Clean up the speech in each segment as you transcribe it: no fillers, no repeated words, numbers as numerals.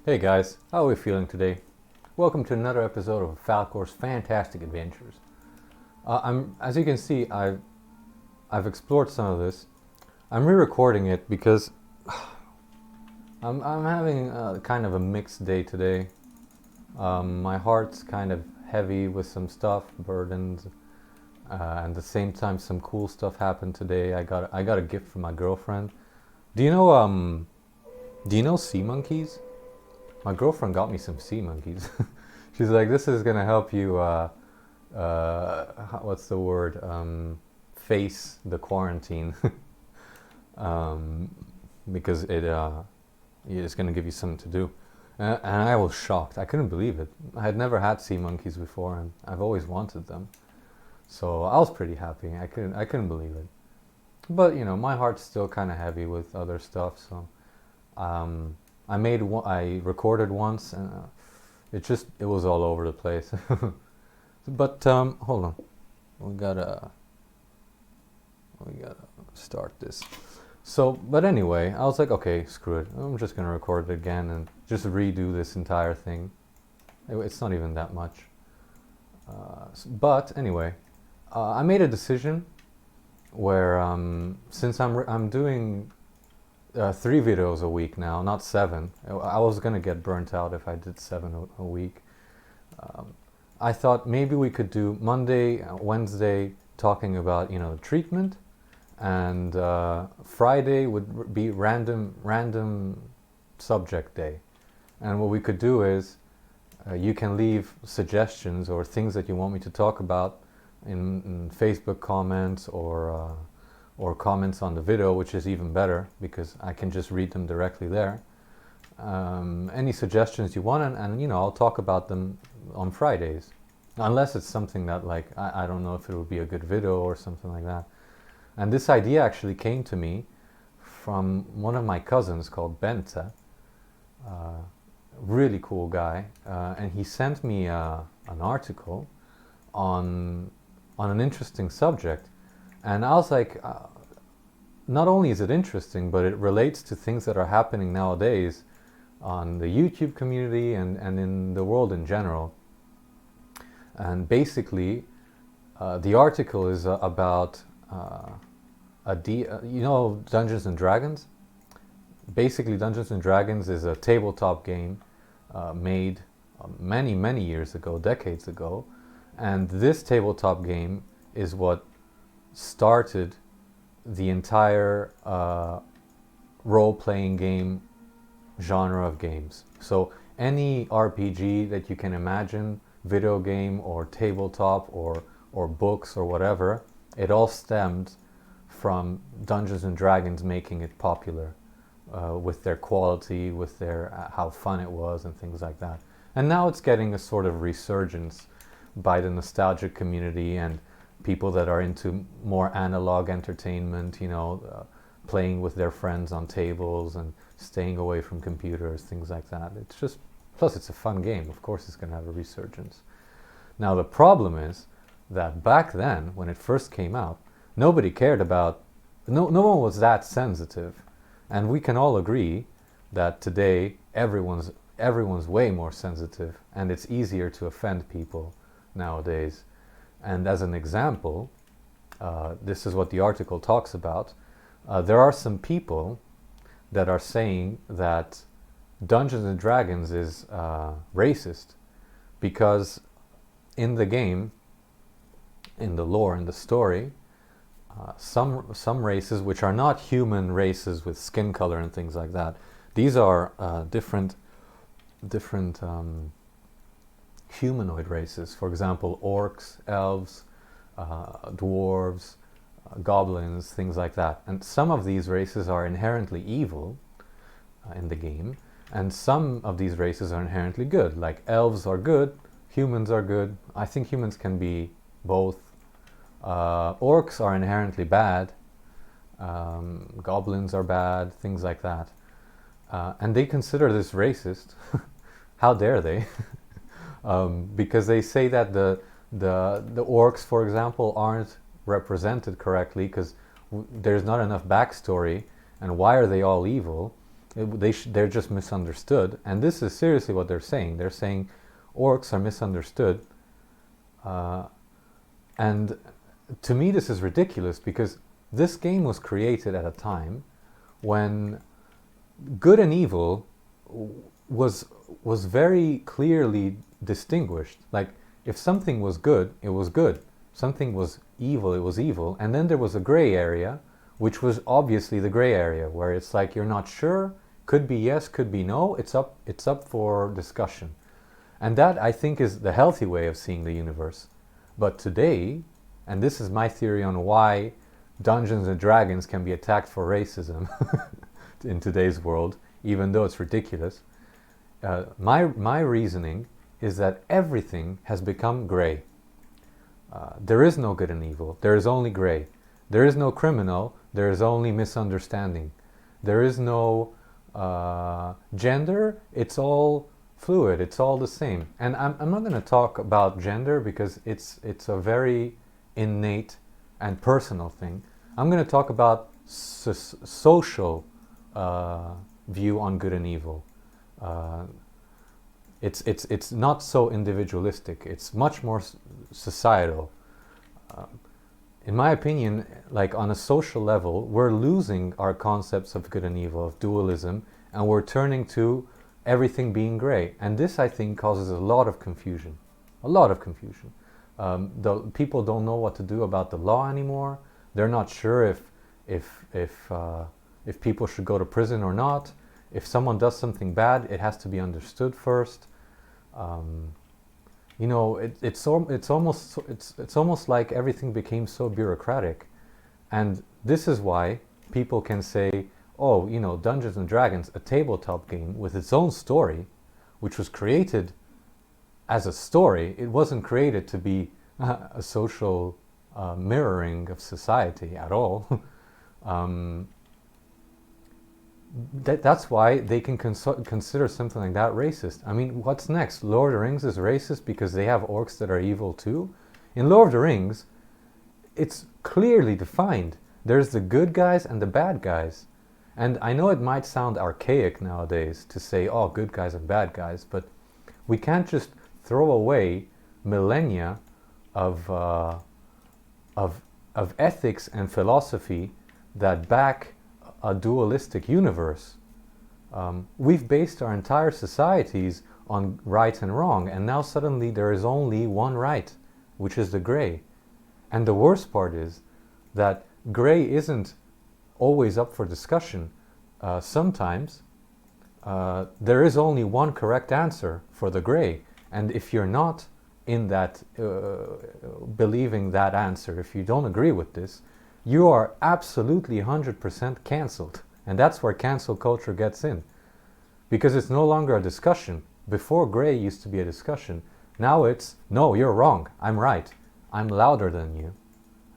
Hey guys, how are we feeling today? Welcome to another episode of Falcor's Fantastic Adventures. As you can see, I've explored some of this. I'm re-recording it because I'm having kind of a mixed day today. My heart's kind of heavy with some stuff, burdens, and at the same time, some cool stuff happened today. I got a gift from my girlfriend. Do you know sea monkeys? My girlfriend got me some sea monkeys. She's like, this is gonna help you, what's the word? Face the quarantine. Because it's gonna give you something to do. And I was shocked. I couldn't believe it. I had never had sea monkeys before, and I've always wanted them. So I was pretty happy. I couldn't believe it. But my heart's still kind of heavy with other stuff. So um, I recorded once, and it was all over the place. But hold on, we gotta start this. So, but anyway, I was like, okay, screw it. I'm just gonna record it again and just redo this entire thing. It's not even that much. But anyway, I made a decision where since I'm doing 3 videos a week now, not 7. I was gonna get burnt out if I did 7 a week. I thought maybe we could do Monday, Wednesday talking about the treatment, and Friday would be random subject day. And what we could do is you can leave suggestions or things that you want me to talk about in Facebook comments or comments on the video, which is even better because I can just read them directly there. Any suggestions you want, and I'll talk about them on Fridays, unless it's something that I don't know if it would be a good video or something like that. And this idea actually came to me from one of my cousins called Bente, really cool guy, and he sent me an article on an interesting subject. And I was like, not only is it interesting, but it relates to things that are happening nowadays on the YouTube community and in the world in general. And basically, the article is about Dungeons and Dragons. Basically, Dungeons and Dragons is a tabletop game made many years ago, decades ago. And this tabletop game is what started the entire role-playing game genre of games. So any RPG that you can imagine, video game or tabletop or books or whatever, it all stemmed from Dungeons and Dragons making it popular with their quality, with their how fun it was and things like that. And now it's getting a sort of resurgence by the nostalgic community and people that are into more analog entertainment, playing with their friends on tables and staying away from computers, things like that. It's just, plus it's a fun game. Of course it's going to have a resurgence. Now the problem is that back then, when it first came out, nobody cared about, no one was that sensitive. And we can all agree that today everyone's way more sensitive, and it's easier to offend people nowadays. And as an example, this is what the article talks about. There are some people that are saying that Dungeons and Dragons is racist because in the game, in the lore, in the story, some races which are not human races with skin color and things like that, these are different humanoid races. For example, orcs, elves, dwarves, goblins, things like that. And some of these races are inherently evil in the game, and some of these races are inherently good. Like elves are good, humans are good. I think humans can be both. Orcs are inherently bad, goblins are bad, things like that. And they consider this racist. How dare they? Because they say that the orcs, for example, aren't represented correctly because there's not enough backstory. And why are they all evil? They're just misunderstood. And this is seriously what they're saying. They're saying orcs are misunderstood. And to me, this is ridiculous, because this game was created at a time when good and evil was very clearly distinguished. Like, if something was good, it was good. Something was evil, it was evil. And then there was a gray area, which was obviously the gray area, where it's like you're not sure, could be yes, could be no, it's up for discussion. And that, I think, is the healthy way of seeing the universe. But today, and this is my theory on why Dungeons and Dragons can be attacked for racism in today's world, even though it's ridiculous, my reasoning is that everything has become gray. There is no good and evil. There is only gray. There is no criminal. There is only misunderstanding. There is no gender. It's all fluid. It's all the same. And I'm not going to talk about gender because it's a very innate and personal thing. I'm going to talk about social view on good and evil. It's not so individualistic. It's much more societal. In my opinion, like on a social level, we're losing our concepts of good and evil, of dualism, and we're turning to everything being gray. And this, I think, causes a lot of confusion. A lot of confusion. People don't know what to do about the law anymore. They're not sure if people should go to prison or not. If someone does something bad, it has to be understood first. You know, it's almost like everything became so bureaucratic, and this is why people can say, oh, you know, Dungeons and Dragons, a tabletop game with its own story, which was created as a story. It wasn't created to be a social mirroring of society at all. That's why they can consider something like that racist. I mean, what's next? Lord of the Rings is racist because they have orcs that are evil too? In Lord of the Rings, it's clearly defined. There's the good guys and the bad guys. And I know it might sound archaic nowadays to say, oh, good guys and bad guys, but we can't just throw away millennia of ethics and philosophy that back a dualistic universe. We've based our entire societies on right and wrong, and now suddenly there is only one right, which is the gray. And the worst part is that gray isn't always up for discussion. Sometimes there is only one correct answer for the gray, and if you're not in that believing that answer, if you don't agree with this, you are absolutely 100% cancelled. And that's where cancel culture gets in. Because it's no longer a discussion. Before gray used to be a discussion. Now it's, no, you're wrong. I'm right. I'm louder than you.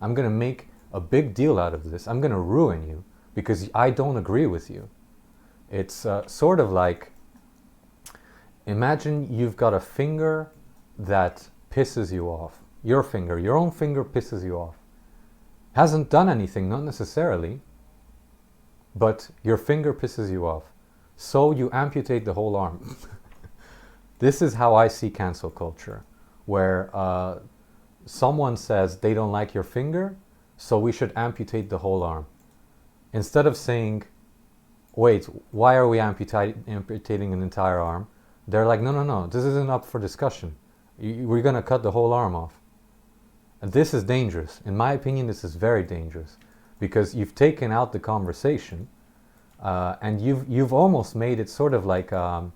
I'm going to make a big deal out of this. I'm going to ruin you because I don't agree with you. It's sort of like, imagine you've got a finger that pisses you off. Your finger, your own finger pisses you off. Hasn't done anything, not necessarily, but your finger pisses you off. So you amputate the whole arm. This is how I see cancel culture, where someone says they don't like your finger, so we should amputate the whole arm. Instead of saying, wait, why are we amputating an entire arm? They're like, no, this isn't up for discussion. We're going to cut the whole arm off. And this is dangerous. In my opinion, this is very dangerous because you've taken out the conversation and you've almost made it sort of like an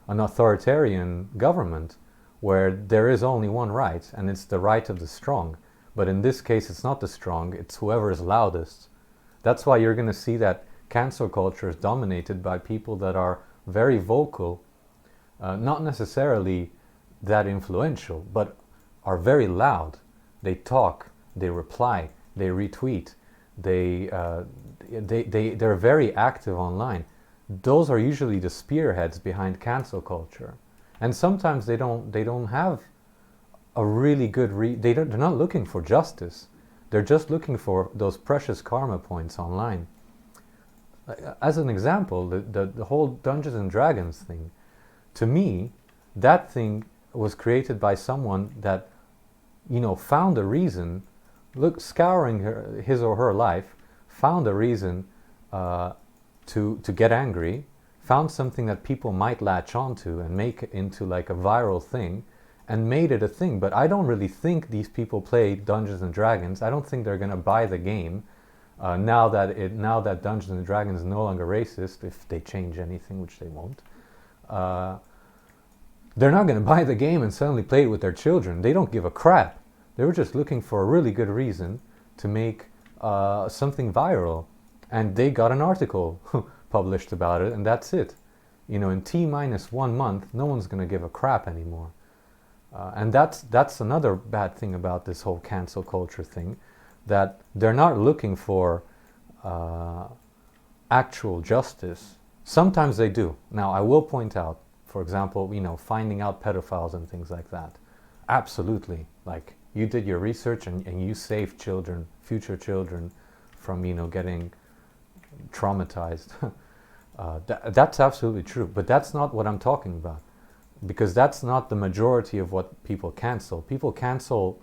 authoritarian government where there is only one right, and it's the right of the strong. But in this case, it's not the strong, it's whoever is loudest. That's why you're going to see that cancel culture is dominated by people that are very vocal, not necessarily that influential, but are very loud. They talk, they reply, they retweet, they're very active online. Those are usually the spearheads behind cancel culture. And sometimes they don't have a really good they're not looking for justice. They're just looking for those precious karma points online. as an example, the whole Dungeons and Dragons thing, to me, that thing was created by someone that, found a reason, scouring his or her life, found a reason to get angry, found something that people might latch onto and make it into like a viral thing, and made it a thing. But I don't really think these people play Dungeons and Dragons. I don't think they're going to buy the game now that Dungeons and Dragons is no longer racist, if they change anything, which they won't. They're not going to buy the game and suddenly play it with their children. They don't give a crap. They were just looking for a really good reason to make something viral. And they got an article published about it, and that's it. In T-1 month, no one's going to give a crap anymore. And that's another bad thing about this whole cancel culture thing, that they're not looking for actual justice. Sometimes they do. Now, I will point out, for example, finding out pedophiles and things like that. Absolutely. Like, you did your research and you saved children, future children, from, getting traumatized. That's absolutely true. But that's not what I'm talking about. Because that's not the majority of what people cancel. People cancel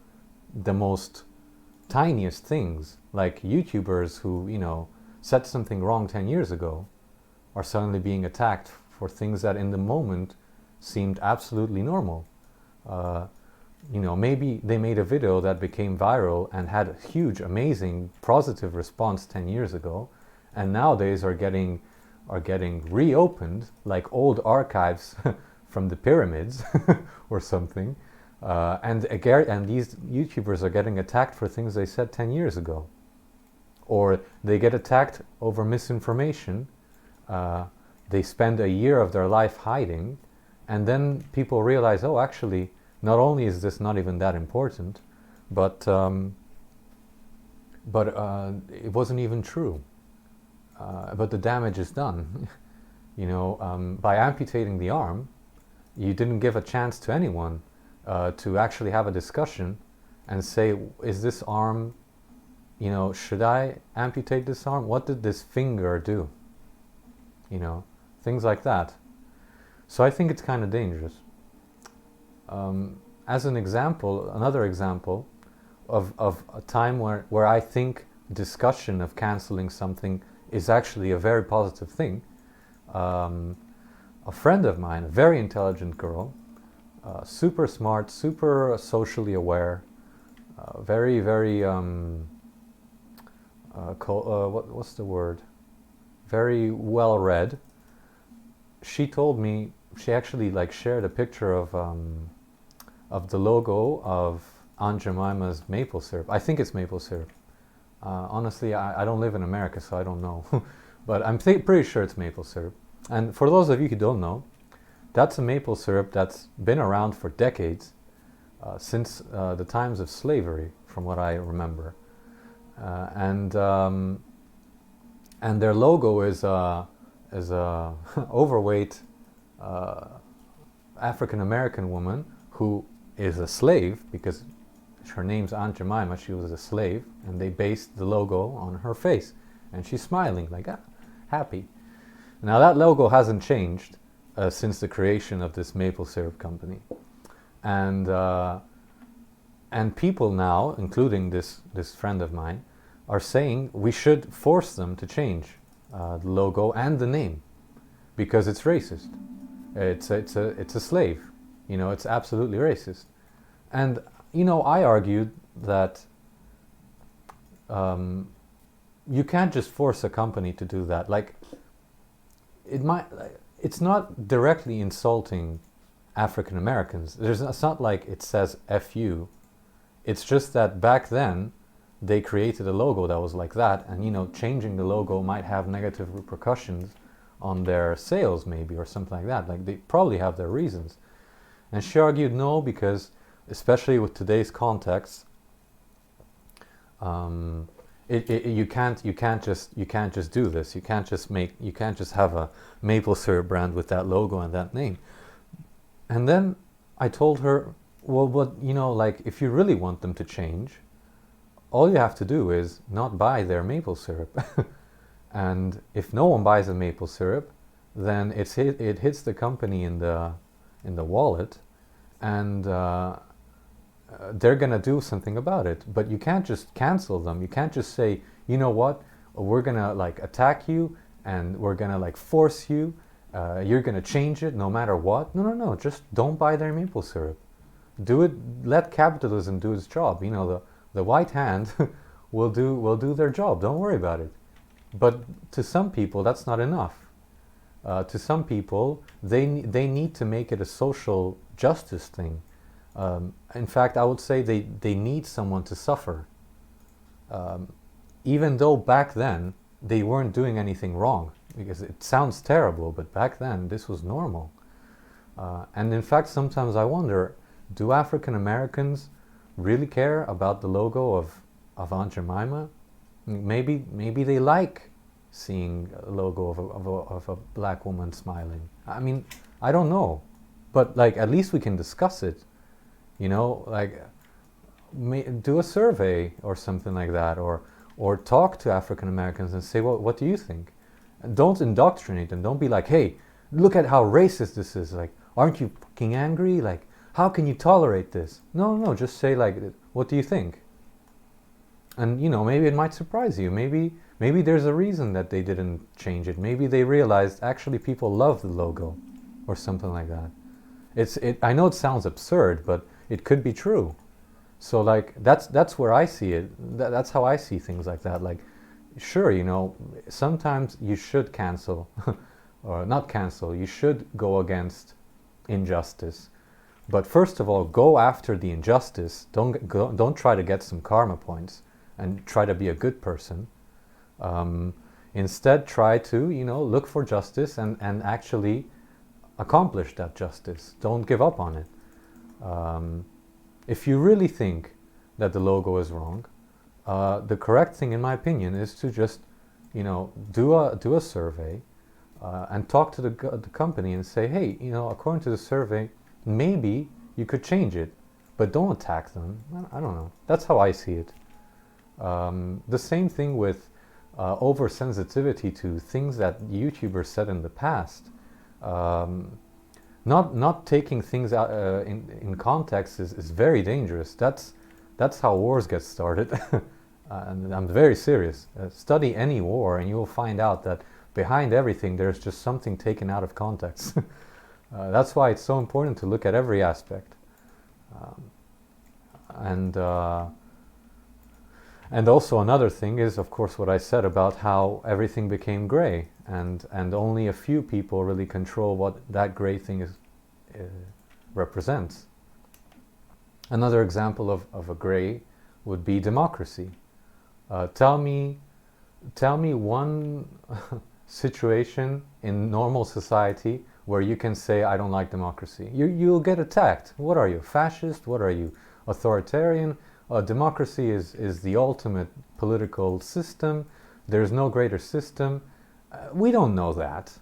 the most tiniest things, like YouTubers who, said something wrong 10 years ago are suddenly being attacked for things that in the moment seemed absolutely normal. Maybe they made a video that became viral and had a huge, amazing, positive response 10 years ago, and nowadays are getting reopened like old archives from the pyramids or something, and these YouTubers are getting attacked for things they said 10 years ago, or they get attacked over misinformation. They spend a year of their life hiding, and then people realize, oh, actually, not only is this not even that important, but it wasn't even true. But the damage is done. By amputating the arm, you didn't give a chance to anyone to actually have a discussion and say, is this arm, should I amputate this arm? What did this finger do? Things like that. So I think it's kind of dangerous. As an example, another example of a time where I think discussion of canceling something is actually a very positive thing. A friend of mine, a very intelligent girl, super smart, super socially aware, very, very, what's the word? Very well read. She told me, she actually shared a picture of the logo of Aunt Jemima's maple syrup. I think it's maple syrup. Honestly, I don't live in America, so I don't know. But I'm pretty sure it's maple syrup. And for those of you who don't know, that's a maple syrup that's been around for decades, since the times of slavery, from what I remember. And their logo is a overweight African American woman who is a slave, because her name's Aunt Jemima, she was a slave, and they based the logo on her face, and she's smiling like happy. Now that logo hasn't changed since the creation of this maple syrup company, and people now, including this friend of mine, are saying we should force them to change the logo and the name, because it's racist. It's a slave. It's absolutely racist. And I argued that you can't just force a company to do that. It's not directly insulting African Americans. It's not like it says F you. It's just that back then they created a logo that was like that, and changing the logo might have negative repercussions on their sales, maybe, or something like that. They probably have their reasons. And she argued no, because especially with today's context, you can't just do this. You can't just have a maple syrup brand with that logo and that name. And then I told her, well, but if you really want them to change, all you have to do is not buy their maple syrup. And if no one buys the maple syrup, then it hits the company in the wallet, and they're gonna do something about it. But you can't just cancel them. You can't just say, you know what, we're gonna like attack you, and we're gonna like force you. You're gonna change it no matter what. No, no, no. Just don't buy their maple syrup. Do it. Let capitalism do its job. You know, the white hand will do their job. Don't worry about it. But to some people, that's not enough. To some people, they need to make it a social justice thing. In fact, I would say they need someone to suffer. Even though back then they weren't doing anything wrong, because it sounds terrible, but back then this was normal. And in fact, sometimes I wonder, do African Americans really care about the logo of Aunt Jemima? Maybe they like seeing a logo of a black woman smiling. I mean, I don't know, but like at least we can discuss it. You know, like do a survey or something like that, or talk to African Americans and say, well, what do you think? And don't indoctrinate them. Don't be like, hey, look at how racist this is. Like, aren't you fucking angry? Like, how can you tolerate this? No, just say like, what do you think? And you know, maybe it might surprise you. Maybe there's a reason that they didn't change it. Maybe they realized actually people love the logo, or something like that. I know it sounds absurd, but it could be true. So like that's where I see it. That's how I see things like that. Like, sure, you know, sometimes you should cancel, or not cancel. You should go against injustice. But first of all, go after the injustice. Don't try to get some karma points and try to be a good person. Instead, try to, you know, look for justice and actually accomplish that justice. Don't give up on it. If you really think that the logo is wrong, the correct thing, in my opinion, is to just, you know, do a survey and talk to the company and say, hey, you know, according to the survey, maybe you could change it, but don't attack them. I don't know. That's how I see it. The same thing with oversensitivity to things that YouTubers said in the past. Not taking things out in context is very dangerous. That's how wars get started. And I'm very serious. Study any war and you will find out that behind everything there's just something taken out of context. That's why it's so important to look at every aspect. And also another thing is, of course, what I said about how everything became gray, and only a few people really control what that gray thing represents. Another example of a gray would be democracy. Tell me one situation in normal society where you can say, I don't like democracy. You'll get attacked. What are you, fascist? What are you, authoritarian? Democracy is the ultimate political system. There's no greater system. We don't know that.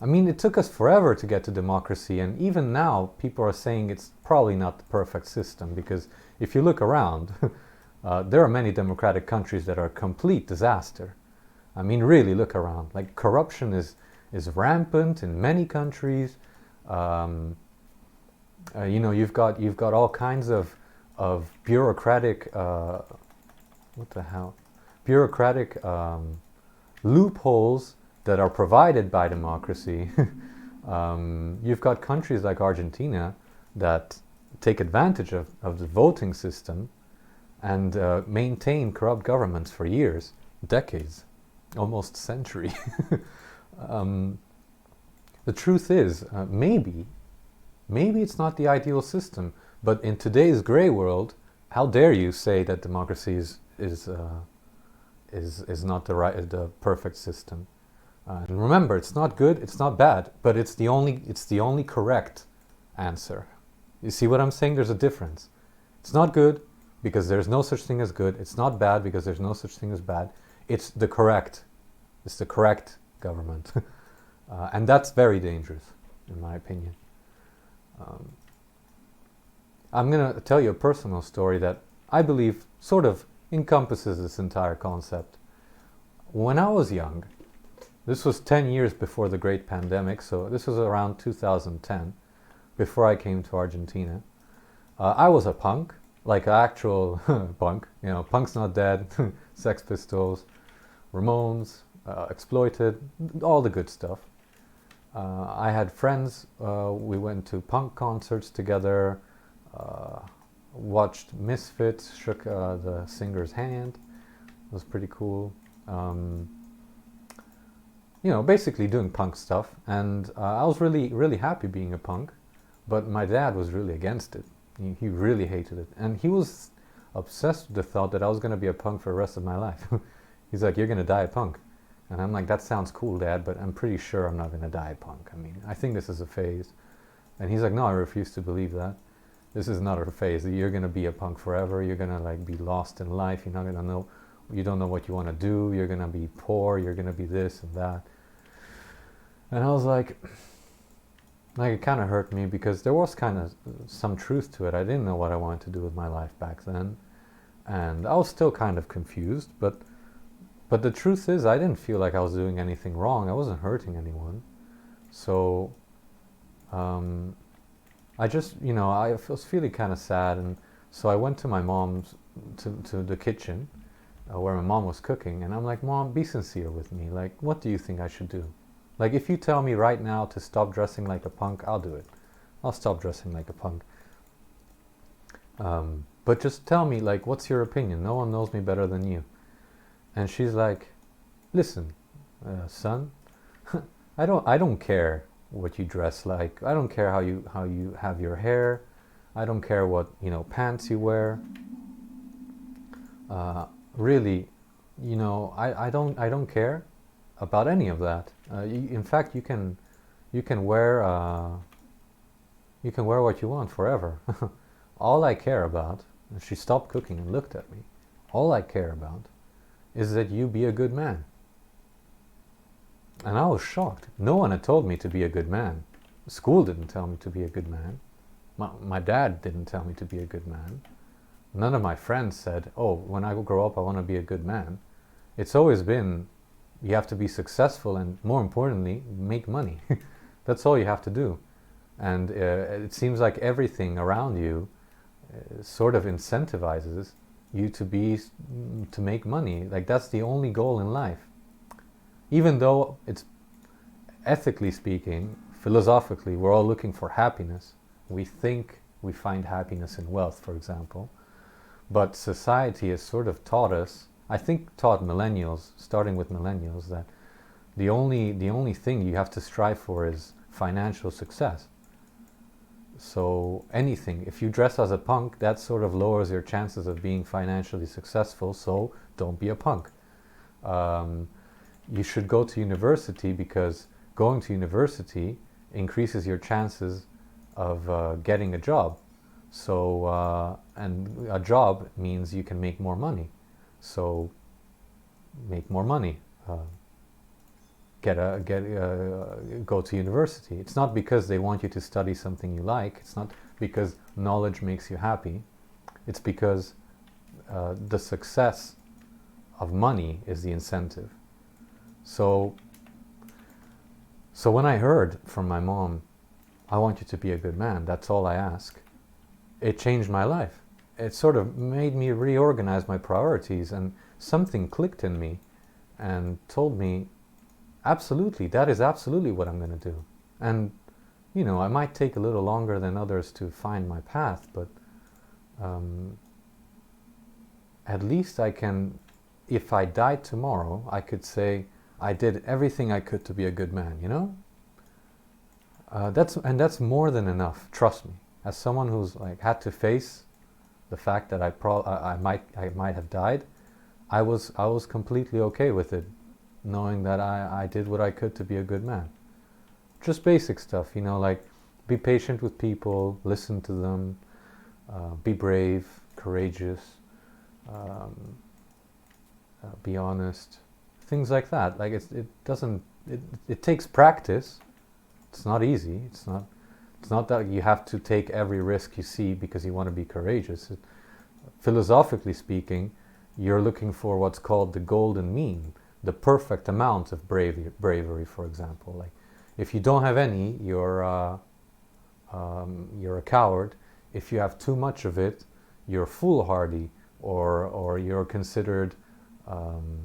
I mean, it took us forever to get to democracy, and even now people are saying it's probably not the perfect system, because if you look around, there are many democratic countries that are a complete disaster. I mean, really look around. Like, corruption is rampant in many countries. You know, you've got all kinds of bureaucratic bureaucratic loopholes that are provided by democracy. You've got countries like Argentina that take advantage of the voting system and maintain corrupt governments for years, decades, almost a century. The truth is, maybe it's not the ideal system, but in today's gray world, how dare you say that democracy is not the perfect system? And remember, it's not good, it's not bad, but it's the only correct answer. You see what I'm saying? There's a difference. It's not good because there's no such thing as good. It's not bad because there's no such thing as bad. It's the correct government. And that's very dangerous, in my opinion. I'm going to tell you a personal story that I believe sort of encompasses this entire concept. When I was young, this was 10 years before the great pandemic, so this was around 2010, before I came to Argentina. I was a punk, like an actual punk. You know, Punk's Not Dead, Sex Pistols, Ramones, Exploited, all the good stuff. I had friends, we went to punk concerts together, watched Misfits, shook the singer's hand. It was pretty cool. You know, basically doing punk stuff. And I was really, really happy being a punk. But my dad was really against it. He really hated it. And he was obsessed with the thought that I was going to be a punk for the rest of my life. He's like, you're going to die a punk. And I'm like, that sounds cool, Dad, but I'm pretty sure I'm not going to die a punk. I mean, I think this is a phase. And he's like, no, I refuse to believe that. This is not a phase. You're going to be a punk forever. You're going to like be lost in life. You're not going to know, you don't know what you want to do. You're going to be poor. You're going to be this and that. And I was like it kind of hurt me because there was kind of some truth to it. I didn't know what I wanted to do with my life back then. And I was still kind of confused, but the truth is I didn't feel like I was doing anything wrong. I wasn't hurting anyone. So I just, you know, I was feeling kind of sad, and so I went to my mom's, to the kitchen where my mom was cooking, and I'm like, Mom, be sincere with me. Like, what do you think I should do? Like, if you tell me right now to stop dressing like a punk, I'll do it. I'll stop dressing like a punk. But just tell me, like, what's your opinion? No one knows me better than you. And she's like, listen, son, I don't care what you dress like. I don't care how you have your hair. I don't care what, you know, pants you wear. Really, you know, I don't care about any of that. In fact, you can wear what you want forever. All I care about, and she stopped cooking and looked at me, all I care about is that you be a good man. And I was shocked. No one had told me to be a good man. School didn't tell me to be a good man. My dad didn't tell me to be a good man. None of my friends said, oh, when I grow up I want to be a good man. It's always been, you have to be successful and, more importantly, make money. That's all you have to do. And it seems like everything around you sort of incentivizes you to make money. Like, that's the only goal in life. Even though it's, ethically speaking, philosophically, we're all looking for happiness. We think we find happiness in wealth, for example. But society has sort of taught us, I think taught millennials, starting with millennials, that the only thing you have to strive for is financial success. So anything, if you dress as a punk, that sort of lowers your chances of being financially successful, so don't be a punk. You should go to university because going to university increases your chances of getting a job. So, and a job means you can make more money. So, make more money. Go to university. It's not because they want you to study something you like. It's not because knowledge makes you happy. It's because the success of money is the incentive. So when I heard from my mom, I want you to be a good man, that's all I ask, it changed my life. It sort of made me reorganize my priorities, and something clicked in me and told me, absolutely, that is absolutely what I'm going to do. And, you know, I might take a little longer than others to find my path, but at least I can, if I died tomorrow, I could say, I did everything I could to be a good man, you know? That's more than enough, trust me. As someone who's like had to face the fact that I might have died, I was completely okay with it, knowing that I did what I could to be a good man. Just basic stuff, you know, like be patient with people, listen to them, be brave, courageous, be honest, things like that. Like it takes practice. It's not easy. It's not that you have to take every risk you see because you want to be courageous. Philosophically speaking, you're looking for what's called the golden mean. the perfect amount of bravery, for example. Like, if you don't have any, you're a coward. If you have too much of it, you're foolhardy, or you're considered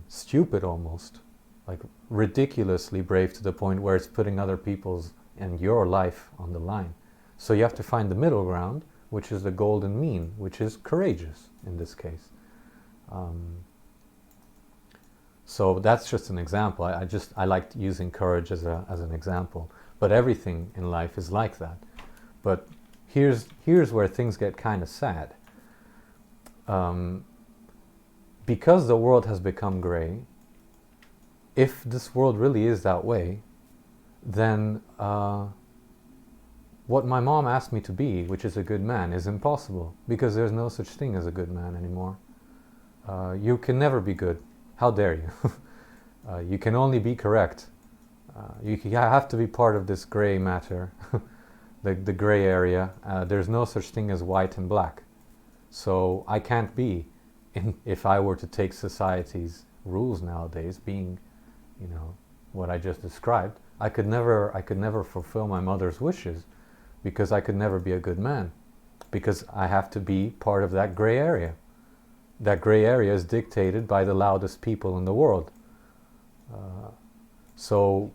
stupid almost, like ridiculously brave to the point where it's putting other people's and your life on the line. So you have to find the middle ground, which is the golden mean, which is courageous in this case. So that's just an example. I liked using courage as an example. But everything in life is like that. But here's where things get kind of sad. Because the world has become gray, if this world really is that way, then what my mom asked me to be, which is a good man, is impossible, because there's no such thing as a good man anymore. You can never be good. How dare you? You can only be correct. You have to be part of this gray matter, the gray area. There's no such thing as white and black. So I can't be, if I were to take society's rules nowadays, being, what I just described, I could never fulfill my mother's wishes, because I could never be a good man, because I have to be part of that gray area. That gray area is dictated by the loudest people in the world. So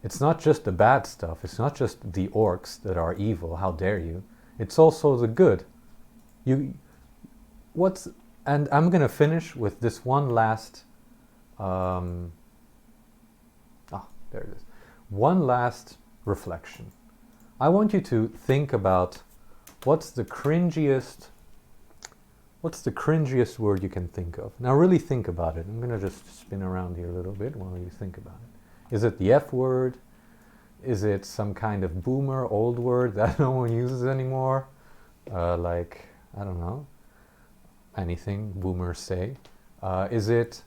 it's not just the bad stuff. It's not just the orcs that are evil. How dare you? It's also the good. And I'm gonna finish with this one last. There it is. One last reflection. I want you to think about what's the cringiest word you can think of? Now really think about it. I'm going to just spin around here a little bit while you think about it. Is it the F word? Is it some kind of boomer, old word that no one uses anymore? Like, I don't know, anything boomers say. Is it,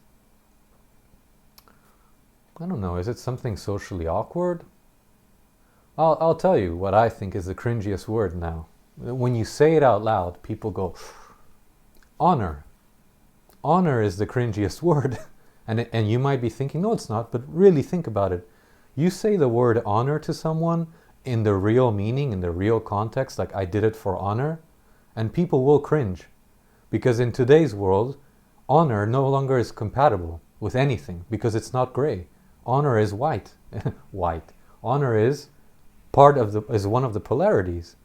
I don't know, is it something socially awkward? I'll tell you what I think is the cringiest word now. When you say it out loud, people go, honor. Honor is the cringiest word. And you might be thinking, no, it's not, but really think about it. You say the word honor to someone in the real meaning, in the real context, like I did it for honor, and people will cringe. Because in today's world, honor no longer is compatible with anything, because it's not gray. Honor is white. White. Honor is is one of the polarities.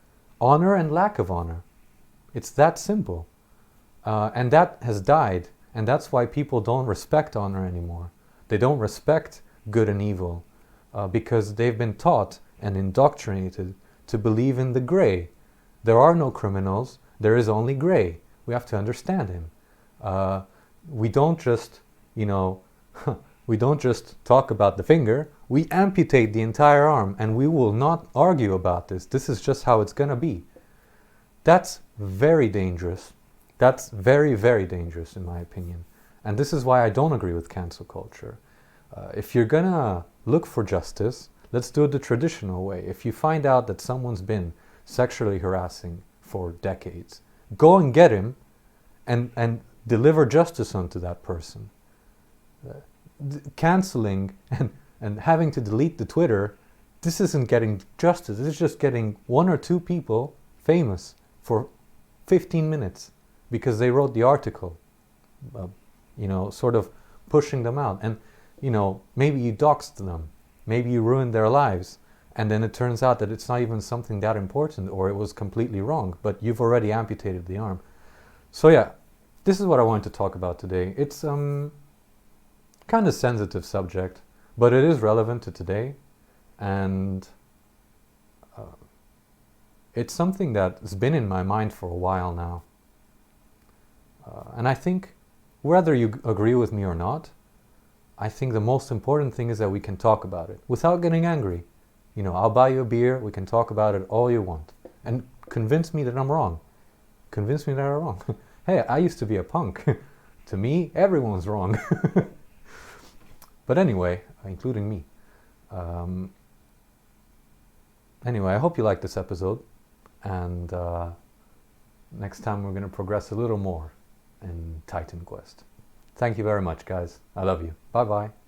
Honor and lack of honor. It's that simple. And that has died, and that's why people don't respect honor anymore. They don't respect good and evil, because they've been taught and indoctrinated to believe in the gray. There are no criminals, there is only gray. We have to understand him. We don't just, we don't just talk about the finger, we amputate the entire arm, and we will not argue about this. This is just how it's gonna be. That's very dangerous. That's very, very dangerous in my opinion. And this is why I don't agree with cancel culture. If you're gonna look for justice, let's do it the traditional way. If you find out that someone's been sexually harassing for decades, go and get him and deliver justice unto that person. Canceling and having to delete the Twitter, this isn't getting justice. This is just getting one or two people famous for 15 minutes because they wrote the article, sort of pushing them out. And, maybe you doxed them, maybe you ruined their lives, and then it turns out that it's not even something that important, or it was completely wrong, but you've already amputated the arm. So yeah, this is what I wanted to talk about today. It's kind of sensitive subject, but it is relevant to today, and it's something that's been in my mind for a while now. And I think, whether you agree with me or not, I think the most important thing is that we can talk about it without getting angry. I'll buy you a beer, we can talk about it all you want. And convince me that I'm wrong. Convince me that I'm wrong. Hey, I used to be a punk. To me, everyone's wrong. But anyway, including me. Anyway, I hope you liked this episode. And next time we're going to progress a little more in Titan Quest. Thank you very much, guys. I love you. Bye bye.